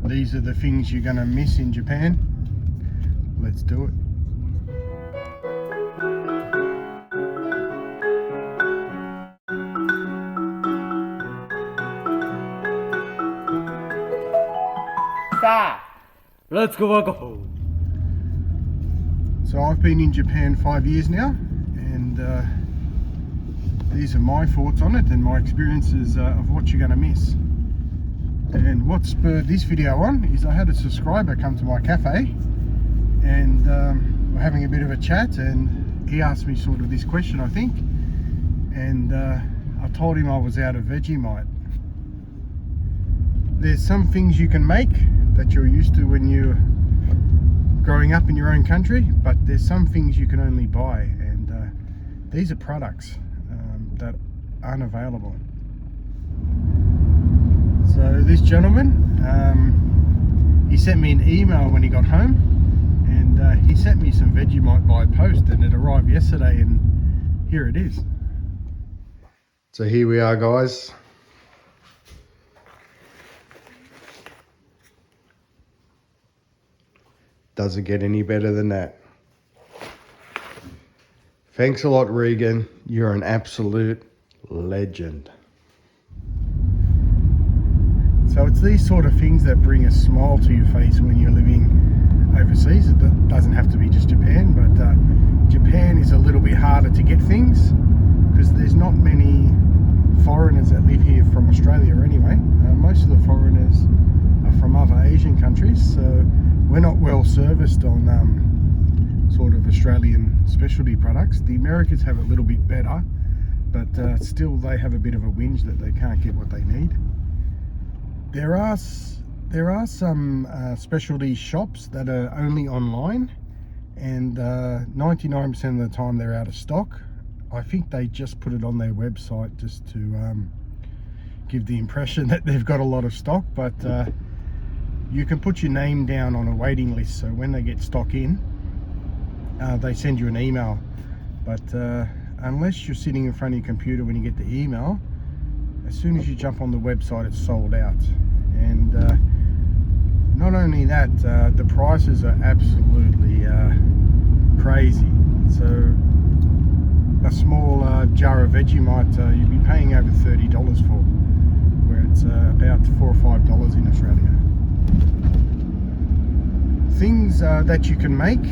These are the things you're going to miss in Japan. Let's do it. Let's go. So I've been in Japan 5 years now, and these are my thoughts on it and my experiences of what you're going to miss. And what spurred this video on is I had a subscriber come to my cafe, and we're having a bit of a chat, and he asked me sort of this question, I think, and I told him I was out of Vegemite. There's some things you can make that you're used to when you're growing up in your own country, but there's some things you can only buy, and these are products that aren't available. So this gentleman, he sent me an email when he got home, and he sent me some Vegemite by post, and it arrived yesterday, and here it is. So here we are, guys. Doesn't get any better than that. Thanks a lot, Regan. You're an absolute legend. So it's these sort of things that bring a smile to your face when you're living overseas. It doesn't have to be just Japan, but Japan is a little bit harder to get things because there's not many foreigners that live here from Australia anyway. Most of the foreigners are from other Asian countries, so we're not well serviced on sort of Australian specialty products. The Americans have it a little bit better, but still they have a bit of a whinge that they can't get what they need. There are some specialty shops that are only online, and 99% of the time they're out of stock. I think they just put it on their website just to give the impression that they've got a lot of stock, but you can put your name down on a waiting list, so when they get stock in, they send you an email. But unless you're sitting in front of your computer when you get the email, as soon as you jump on the website, it's sold out. And not only that, the prices are absolutely crazy. So a small jar of Vegemite you'd be paying over $30 for, where it's about $4 or $5 in Australia. Things that you can make,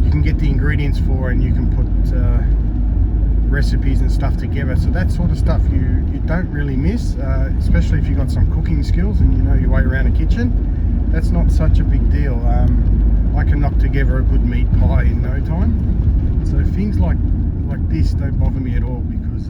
you can get the ingredients for, and you can put recipes and stuff together. So that sort of stuff you don't really miss, especially if you've got some cooking skills and you know your way around a kitchen. That's not such a big deal. I can knock together a good meat pie in no time. So things like this don't bother me at all, because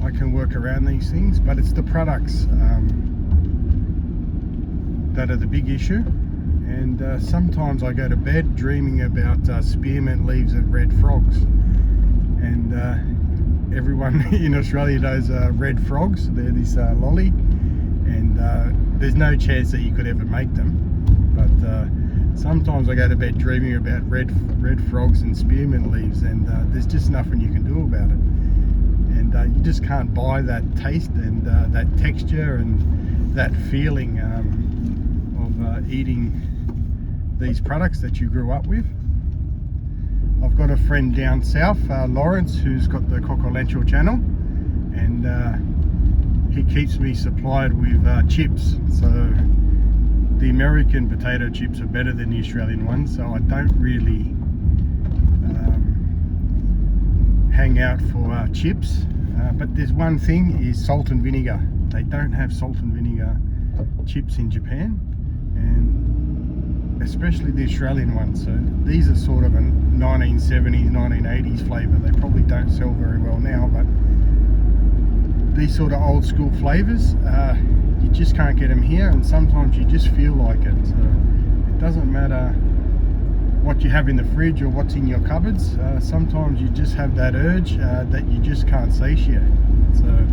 I can work around these things. But it's the products that are the big issue. And sometimes I go to bed dreaming about spearmint leaves and red frogs. And everyone in Australia knows red frogs. They're this lolly, and there's no chance that you could ever make them. But sometimes I go to bed dreaming about red frogs and spearmint leaves, and there's just nothing you can do about it. And you just can't buy that taste and that texture and that feeling of eating these products that you grew up with. I've got a friend down south, Lawrence, who's got the Cocolancho channel, and he keeps me supplied with chips. So the American potato chips are better than the Australian ones, so I don't really hang out for chips. But there's one thing, is salt and vinegar. They don't have salt and vinegar chips in Japan, and especially the Australian ones. So these are sort of a 1970s, 1980s flavour. They probably don't sell very well now, but these sort of old school flavours, you just can't get them here, and sometimes you just feel like it. So it doesn't matter what you have in the fridge or what's in your cupboards. Sometimes you just have that urge that you just can't satiate. So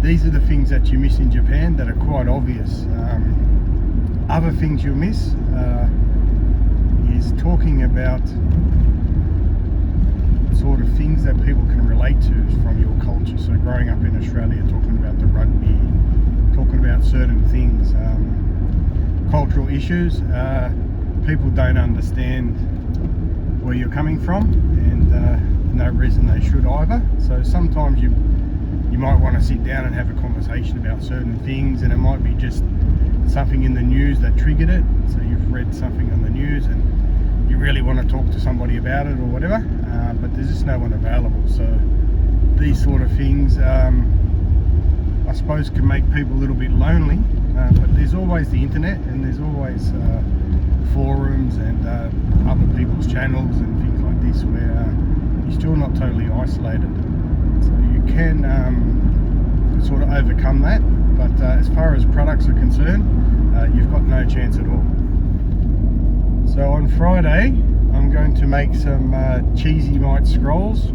these are the things that you miss in Japan that are quite obvious. Other things you'll miss is talking about sort of things that people can relate to from your culture. So growing up in Australia, talking about the rugby, talking about certain things, cultural issues, people don't understand where you're coming from, and no reason they should either. So sometimes you might want to sit down and have a conversation about certain things, and it might be just something in the news that triggered it. So you've read something on the news and you really want to talk to somebody about it or whatever, but there's just no one available. So these sort of things, I suppose, can make people a little bit lonely, but there's always the internet, and there's always forums and other people's channels and things like this, where you're still not totally isolated. So you can sort of overcome that, but as far as products are concerned, you've got no chance at all. So on Friday, I'm going to make some cheesy mite scrolls.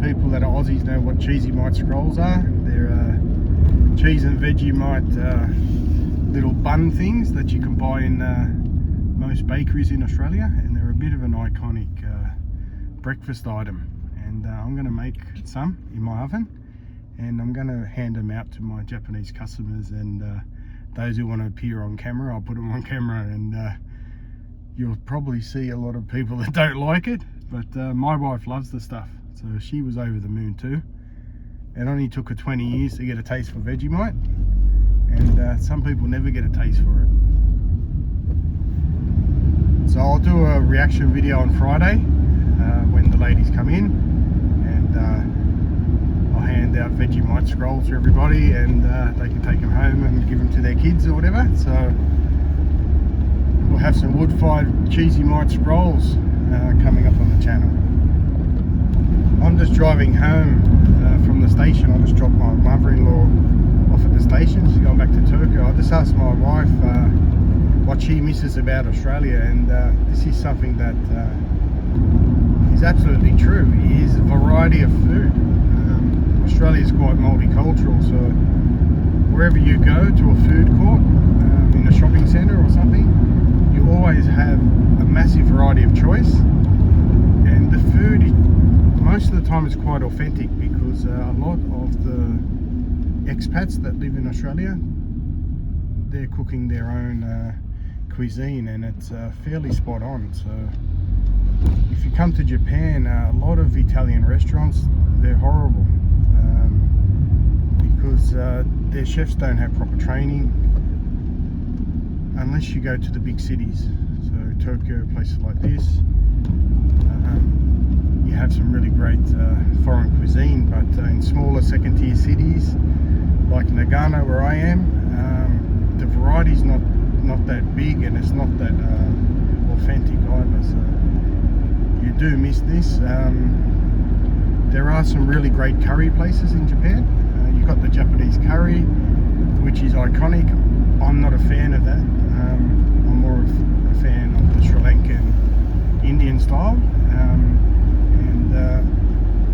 People that are Aussies know what cheesy mite scrolls are. They're cheese and Vegemite little bun things that you can buy in most bakeries in Australia, and they're a bit of an iconic breakfast item. And I'm going to make some in my oven, and I'm going to hand them out to my Japanese customers, and those who want to appear on camera, I'll put them on camera, and you'll probably see a lot of people that don't like it, but my wife loves the stuff, so she was over the moon too. It only took her 20 years to get a taste for Vegemite, and some people never get a taste for it. So I'll do a reaction video on Friday when the ladies come in, and I'll hand out Vegemite scrolls to everybody, and they can take them home and give them to their kids or whatever. So we'll have some wood-fired cheesy mite scrolls coming up on the channel. I'm just driving home from the station. I just dropped my mother-in-law off at the station. She's going back to Turku. I just asked my wife what she misses about Australia, and this is something that is absolutely true, is variety of food. Australia is quite multicultural, so wherever you go to a food court, in a shopping centre or something, you always have a massive variety of choice, and the food most of the time is quite authentic, because a lot of the expats that live in Australia, they're cooking their own cuisine, and it's fairly spot on. So if you come to Japan, a lot of Italian restaurants, they're horrible, because their chefs don't have proper training, unless you go to the big cities. So Tokyo, places like this, you have some really great foreign cuisine, but in smaller second tier cities like Nagano, where I am, the variety's not that big, and it's not that authentic either. So you do miss this. There are some really great curry places in Japan. You've got the Japanese curry, which is iconic. I'm not a fan of that. I'm more of a fan of the Sri Lankan Indian style, and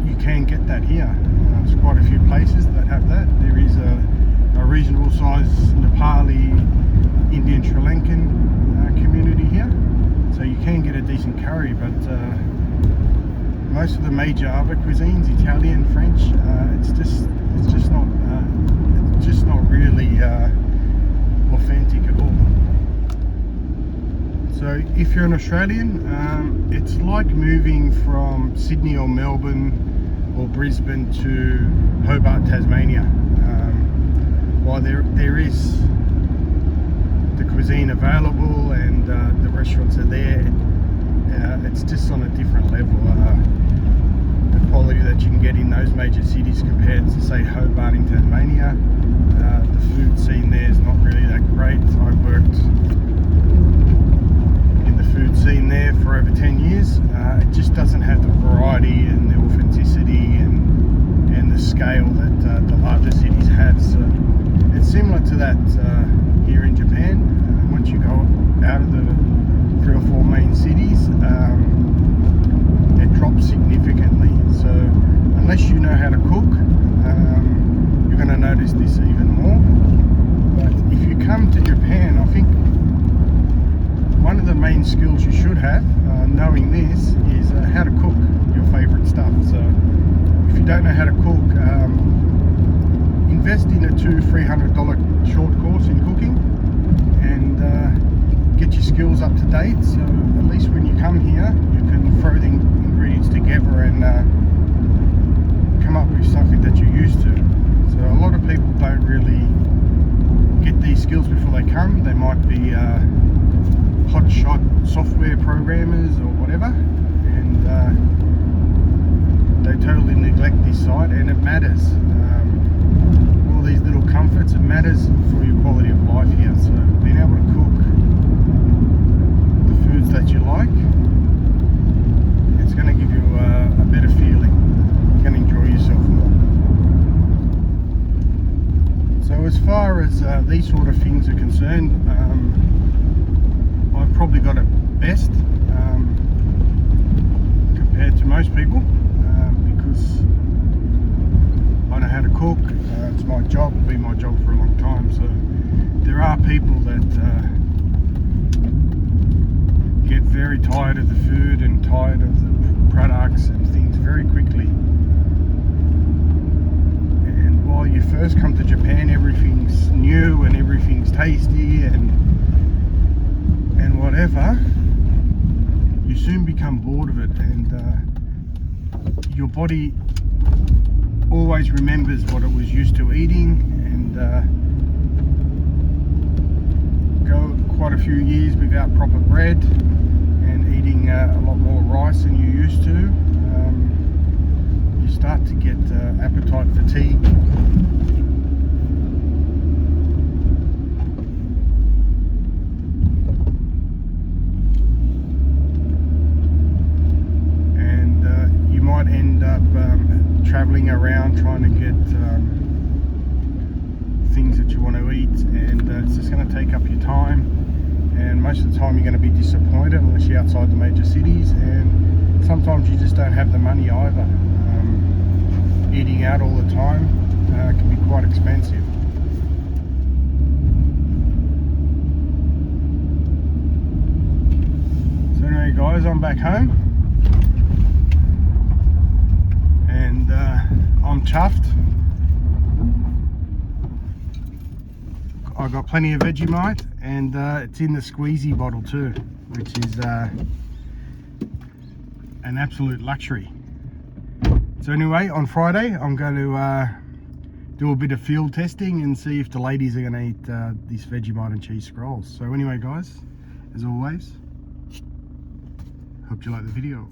you can get that here. There's quite a few places that have that. There is a reasonable size Nepali, Indian, Sri Lankan community here, so you can get a decent curry, but most of the major other cuisines, Italian, French, it's just not really authentic at all. So if you're an Australian, it's like moving from Sydney or Melbourne or Brisbane to Hobart, Tasmania. While there is the cuisine available and the restaurants are there, it's just on a different level. The quality that you can get in those major cities compared to, say, Hobart in Tasmania, the food scene there is not really that great. I worked in the food scene there for over 10 years. It just doesn't have the variety and the authenticity and the scale that the larger cities have. So it's similar to that here in Japan. Once you go out of the 3 or 4 main cities, it drops significantly. So unless you know how to cook, you're going to notice this even more. But if you come to Japan, I think one of the main skills you should have, knowing this, is how to cook your favourite stuff. So if you don't know how to cook, invest in a $200-300 short course in cooking and get your skills up to date, so at least when you come here you can throw the ingredients together and come up with something that you're used to. So a lot of people don't really get these skills before they come. They might be hotshot software programmers or whatever, and they totally neglect this side, and it matters. All these little comforts, it matters for your quality of life here. So being able to cook the foods that you like, it's going to give you a better feeling. You're going to enjoy yourself more. So as far as these sort of things are concerned, I've probably got it best compared to most people, because I know how to cook. It's my job, it'll be my job for a long time. So there are people that get very tired of the food and tired of the products and things very quickly. And while you first come to Japan, everything's new and everything's tasty and whatever, you soon become bored of it, and your body always remembers what it was used to eating, and go quite a few years without proper bread and eating a lot more rice than you used to. You start to get appetite fatigue. End up traveling around trying to get things that you want to eat, and it's just going to take up your time, and most of the time you're going to be disappointed unless you're outside the major cities, and sometimes you just don't have the money either. Eating out all the time can be quite expensive. So anyway guys, I'm back home. And I'm chuffed. I've got plenty of Vegemite, and it's in the squeezy bottle too, which is an absolute luxury. So anyway, on Friday I'm going to do a bit of field testing and see if the ladies are going to eat these Vegemite and cheese scrolls. So anyway guys, as always, hope you like the video.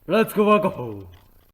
Let's go.